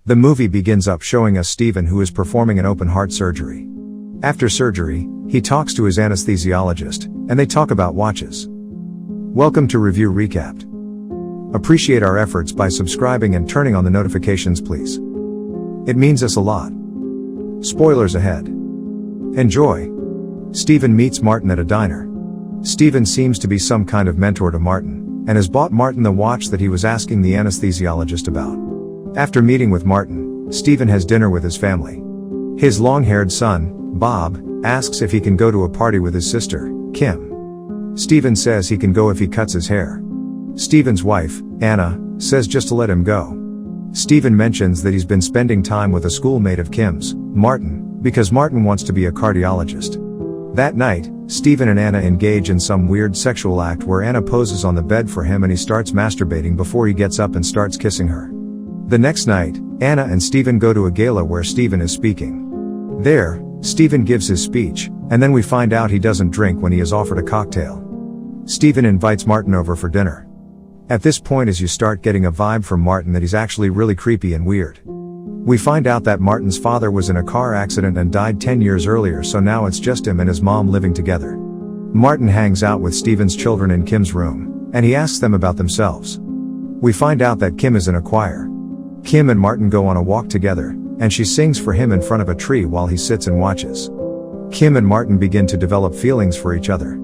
The movie begins up showing us Steven, who is performing an open heart surgery. After surgery, he talks to his anesthesiologist, and they talk about watches. Welcome to Review Recapped. Appreciate our efforts by subscribing and turning on the notifications, please. It means us a lot. Spoilers ahead. Enjoy. Steven meets Martin at a diner. Steven seems to be some kind of mentor to Martin, and has bought Martin the watch that he was asking the anesthesiologist about. After meeting with Martin, Steven has dinner with his family. His long-haired son, Bob, asks if he can go to a party with his sister, Kim. Steven says he can go if he cuts his hair. Steven's wife, Anna, says just to let him go. Steven mentions that he's been spending time with a schoolmate of Kim's, Martin, because Martin wants to be a cardiologist. That night, Steven and Anna engage in some weird sexual act where Anna poses on the bed for him and he starts masturbating before he gets up and starts kissing her. The next night, Anna and Steven go to a gala where Steven is speaking. There, Steven gives his speech, and then we find out he doesn't drink when he is offered a cocktail. Steven invites Martin over for dinner. At this point as you start getting a vibe from Martin that he's actually really creepy and weird. We find out that Martin's father was in a car accident and died 10 years earlier, so now it's just him and his mom living together. Martin hangs out with Steven's children in Kim's room, and he asks them about themselves. We find out that Kim is in a choir. Kim and Martin go on a walk together, and she sings for him in front of a tree while he sits and watches. Kim and Martin begin to develop feelings for each other.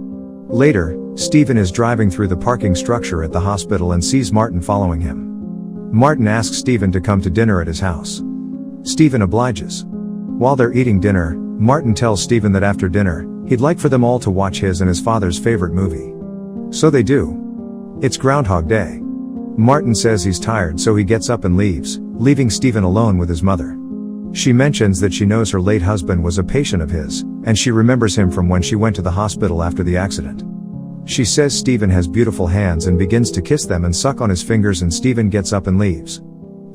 Later, Steven is driving through the parking structure at the hospital and sees Martin following him. Martin asks Steven to come to dinner at his house. Steven obliges. While they're eating dinner, Martin tells Steven that after dinner, he'd like for them all to watch his and his father's favorite movie. So they do. It's Groundhog Day. Martin says he's tired, so he gets up and leaves, leaving Steven alone with his mother. She mentions that she knows her late husband was a patient of his, and she remembers him from when she went to the hospital after the accident. She says Steven has beautiful hands and begins to kiss them and suck on his fingers, and Steven gets up and leaves.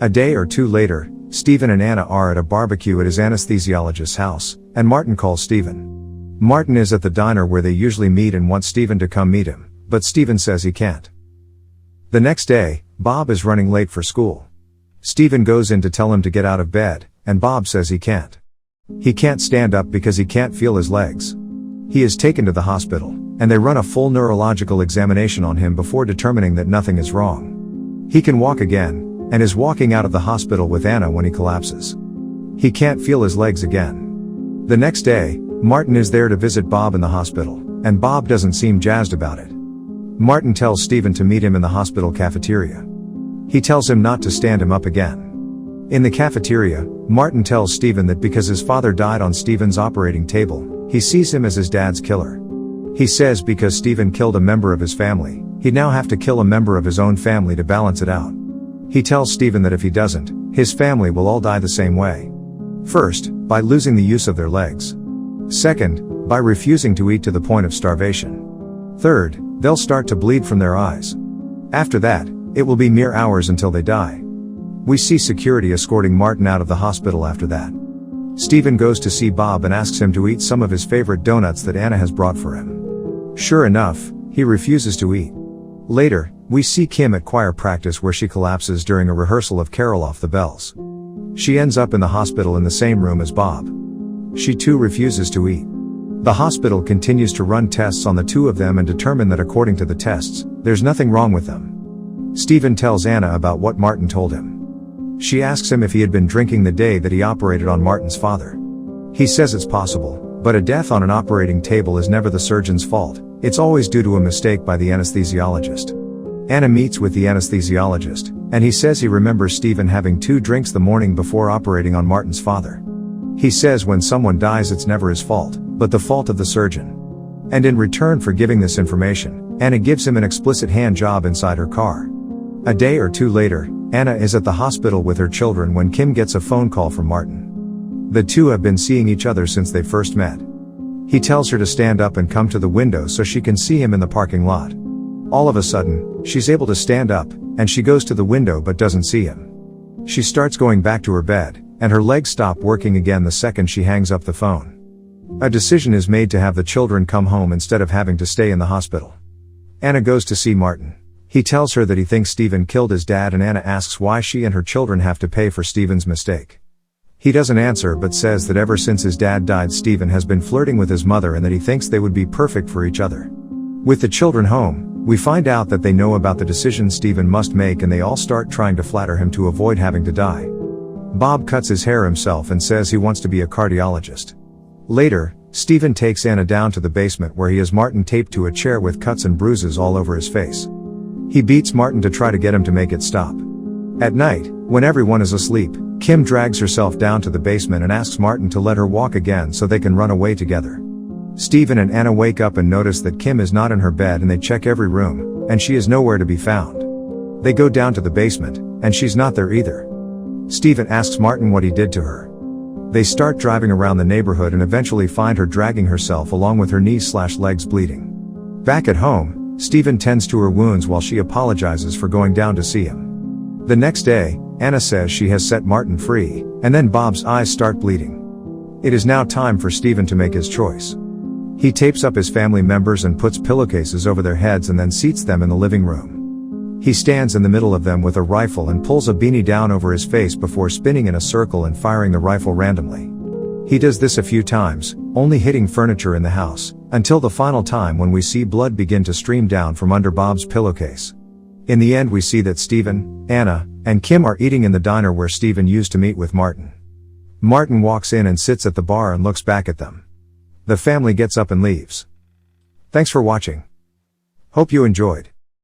A day or two later, Steven and Anna are at a barbecue at his anesthesiologist's house, and Martin calls Steven. Martin is at the diner where they usually meet and wants Steven to come meet him, but Steven says he can't. The next day, Bob is running late for school. Steven goes in to tell him to get out of bed, and Bob says he can't. He can't stand up because he can't feel his legs. He is taken to the hospital, and they run a full neurological examination on him before determining that nothing is wrong. He can walk again, and is walking out of the hospital with Anna when he collapses. He can't feel his legs again. The next day, Martin is there to visit Bob in the hospital, and Bob doesn't seem jazzed about it. Martin tells Steven to meet him in the hospital cafeteria. He tells him not to stand him up again. In the cafeteria, Martin tells Steven that because his father died on Steven's operating table, he sees him as his dad's killer. He says because Steven killed a member of his family, he'd now have to kill a member of his own family to balance it out. He tells Steven that if he doesn't, his family will all die the same way. First, by losing the use of their legs. Second, by refusing to eat to the point of starvation. Third, they'll start to bleed from their eyes. After that, it will be mere hours until they die. We see security escorting Martin out of the hospital after that. Steven goes to see Bob and asks him to eat some of his favorite donuts that Anna has brought for him. Sure enough, he refuses to eat. Later, we see Kim at choir practice where she collapses during a rehearsal of Carol Off the Bells. She ends up in the hospital in the same room as Bob. She too refuses to eat. The hospital continues to run tests on the two of them and determine that according to the tests, there's nothing wrong with them. Steven tells Anna about what Martin told him. She asks him if he had been drinking the day that he operated on Martin's father. He says it's possible, but a death on an operating table is never the surgeon's fault. It's always due to a mistake by the anesthesiologist. Anna meets with the anesthesiologist, and he says he remembers Steven having 2 drinks the morning before operating on Martin's father. He says when someone dies it's never his fault, but the fault of the surgeon. And in return for giving this information, Anna gives him an explicit hand job inside her car. A day or two later, Anna is at the hospital with her children when Kim gets a phone call from Martin. The two have been seeing each other since they first met. He tells her to stand up and come to the window so she can see him in the parking lot. All of a sudden, she's able to stand up, and she goes to the window but doesn't see him. She starts going back to her bed, and her legs stop working again the second she hangs up the phone. A decision is made to have the children come home instead of having to stay in the hospital. Anna goes to see Martin. He tells her that he thinks Steven killed his dad, and Anna asks why she and her children have to pay for Steven's mistake. He doesn't answer but says that ever since his dad died, Steven has been flirting with his mother and that he thinks they would be perfect for each other. With the children home, we find out that they know about the decision Steven must make, and they all start trying to flatter him to avoid having to die. Bob cuts his hair himself and says he wants to be a cardiologist. Later, Steven takes Anna down to the basement where he has Martin taped to a chair with cuts and bruises all over his face. He beats Martin to try to get him to make it stop. At night, when everyone is asleep, Kim drags herself down to the basement and asks Martin to let her walk again so they can run away together. Steven and Anna wake up and notice that Kim is not in her bed, and they check every room, and she is nowhere to be found. They go down to the basement, and she's not there either. Steven asks Martin what he did to her. They start driving around the neighborhood and eventually find her dragging herself along with her knees/legs bleeding. Back at home, Steven tends to her wounds while she apologizes for going down to see him. The next day, Anna says she has set Martin free, and then Bob's eyes start bleeding. It is now time for Steven to make his choice. He tapes up his family members and puts pillowcases over their heads and then seats them in the living room. He stands in the middle of them with a rifle and pulls a beanie down over his face before spinning in a circle and firing the rifle randomly. He does this a few times, only hitting furniture in the house, until the final time when we see blood begin to stream down from under Bob's pillowcase. In the end, we see that Steven, Anna, and Kim are eating in the diner where Steven used to meet with Martin. Martin walks in and sits at the bar and looks back at them. The family gets up and leaves. Thanks for watching. Hope you enjoyed.